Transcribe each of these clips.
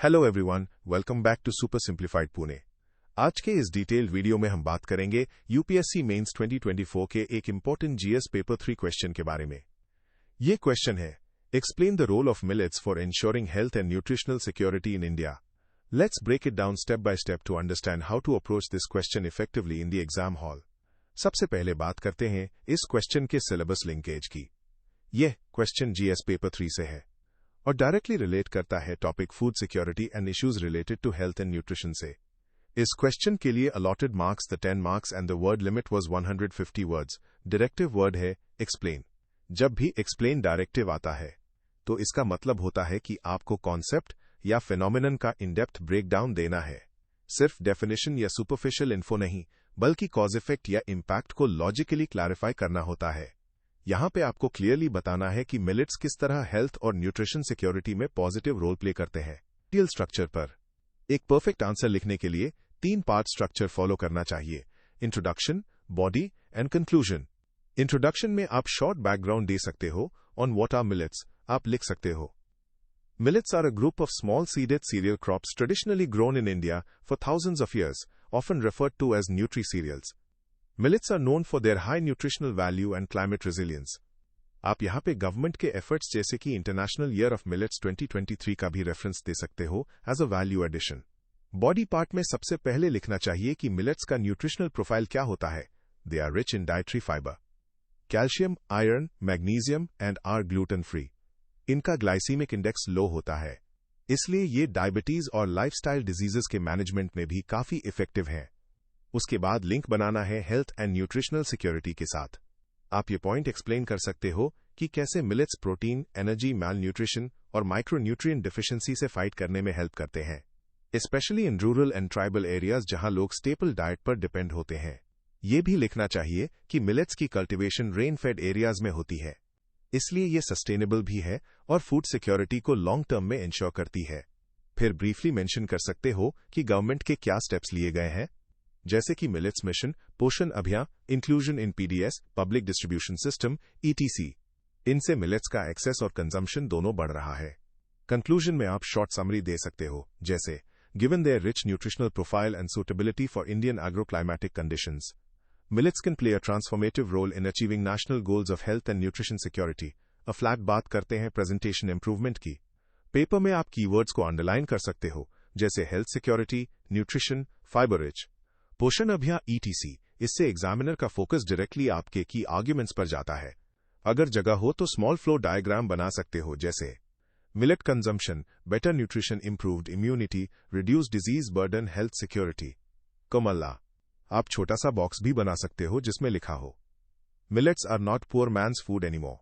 Hello everyone, welcome back to super simplified Pune. आज के इस डिटेल्ड वीडियो में हम बात करेंगे यूपीएससी मेंस 2024 के एक इंपॉर्टेंट जीएस पेपर 3 क्वेश्चन के बारे में। ये क्वेश्चन है, explain the role of millets for ensuring health and nutritional security in India. Let's break it down step by step to understand how to approach this question effectively in the exam hall. सबसे पहले बात करते हैं इस question के syllabus linkage की। यह question GS paper 3 से है और डायरेक्टली रिलेट करता है topic food security and issues related to health and nutrition से। इस क्वेश्चन के लिए allotted marks the 10 marks and the word limit was 150 words. Directive word है एक्सप्लेन। जब भी एक्सप्लेन डायरेक्टिव आता है तो इसका मतलब होता है कि आपको कॉन्सेप्ट या फिनोमिनन का इन-डेप्थ ब्रेकडाउन देना है। सिर्फ डेफिनेशन या सुपरफिशियल इन्फो नहीं, बल्कि कॉज इफेक्ट या इम्पैक्ट को लॉजिकली क्लैरिफाई करना होता है। यहां पे आपको क्लियरली बताना है कि मिलेट्स किस तरह हेल्थ और न्यूट्रिशन सिक्योरिटी में पॉजिटिव रोल प्ले करते हैं। डिटेल स्ट्रक्चर पर एक परफेक्ट आंसर लिखने के लिए 3 पार्ट स्ट्रक्चर फॉलो करना चाहिए: introduction, body and conclusion. Introduction में आप शॉर्ट बैकग्राउंड दे सकते हो। ऑन व्हाट आर मिलेट्स आप लिख सकते हो, millets are a group of small seeded cereal crops traditionally grown in India for thousands of years, often referred to as nutri cereals. Millets are known for their high nutritional value and climate resilience. आप यहाँ पे government के efforts जैसे कि international year of millets 2023 का भी reference दे सकते हो as a value addition. Body part में सबसे पहले लिखना चाहिए कि मिलेट्स का न्यूट्रिशनल प्रोफाइल क्या होता है। They are rich in dietary fibre, calcium, iron, magnesium and are gluten free. इनका ग्लाइसीमिक इंडेक्स लो होता है, इसलिए ये डायबिटीज और लाइफस्टाइल डिजीजेस के मैनेजमेंट में भी काफी इफेक्टिव हैं। उसके बाद लिंक बनाना है हेल्थ एंड न्यूट्रिशनल सिक्योरिटी के साथ। आप ये पॉइंट एक्सप्लेन कर सकते हो कि कैसे मिलेट्स प्रोटीन, एनर्जी, मैल न्यूट्रिशन और माइक्रोन्यूट्रिएंट डिफिशियंसी से फाइट करने में हेल्प करते हैं, specially in rural and tribal areas जहां लोग स्टेपल डाइट पर डिपेंड होते हैं। ये भी लिखना चाहिए कि मिलेट्स की कल्टीवेशन रेन फेड एरियाज में होती है, इसलिए ये सस्टेनेबल भी है और फूड सिक्योरिटी को लॉन्ग टर्म में इंश्योर करती है। फिर ब्रीफली मेंशन कर सकते हो कि गवर्नमेंट के क्या स्टेप्स लिए गए हैं, जैसे कि मिलेट्स मिशन, पोषण अभियान, inclusion in PDS, public distribution system, etc. इनसे मिलेट्स का एक्सेस और कंजम्पशन दोनों बढ़ रहा है। कंक्लूजन में आप शॉर्ट समरी दे सकते हो, जैसे given their rich nutritional profile and suitability for Indian agro-climatic conditions, millets can play a transformative role in achieving national goals of health and nutrition security. A flat बात करते हैं presentation improvement की। Paper में आप keywords को underline कर सकते हो, जैसे health security, nutrition, fibre rich, पोषण अभियान, ईटीसी। इससे एग्जामिनर का फोकस डायरेक्टली आपके की आर्ग्यूमेंट्स पर जाता है। अगर जगह हो तो स्मॉल फ्लो डायग्राम बना सकते हो, जैसे millet consumption, better nutrition, improved immunity, reduce disease burden, health security. कमल्ला, आप छोटा सा बॉक्स भी बना सकते हो जिसमें लिखा हो, millets are not poor man's food anymore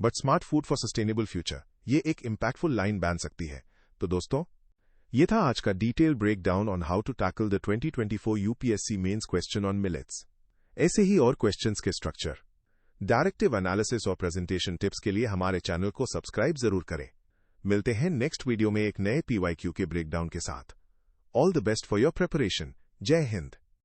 but smart food for sustainable future. ये एक इंपैक्टफुल लाइन बन सकती है। तो दोस्तों, ये था आज का detail breakdown on how to tackle the 2024 UPSC mains question on millets. ऐसे ही और क्वेश्चंस के स्ट्रक्चर, डायरेक्टिव एनालिसिस और प्रेजेंटेशन टिप्स के लिए हमारे चैनल को सब्सक्राइब जरूर करें। मिलते हैं नेक्स्ट वीडियो में एक नए पीवाईक्यू के ब्रेकडाउन के साथ। All the best for your preparation. जय हिंद।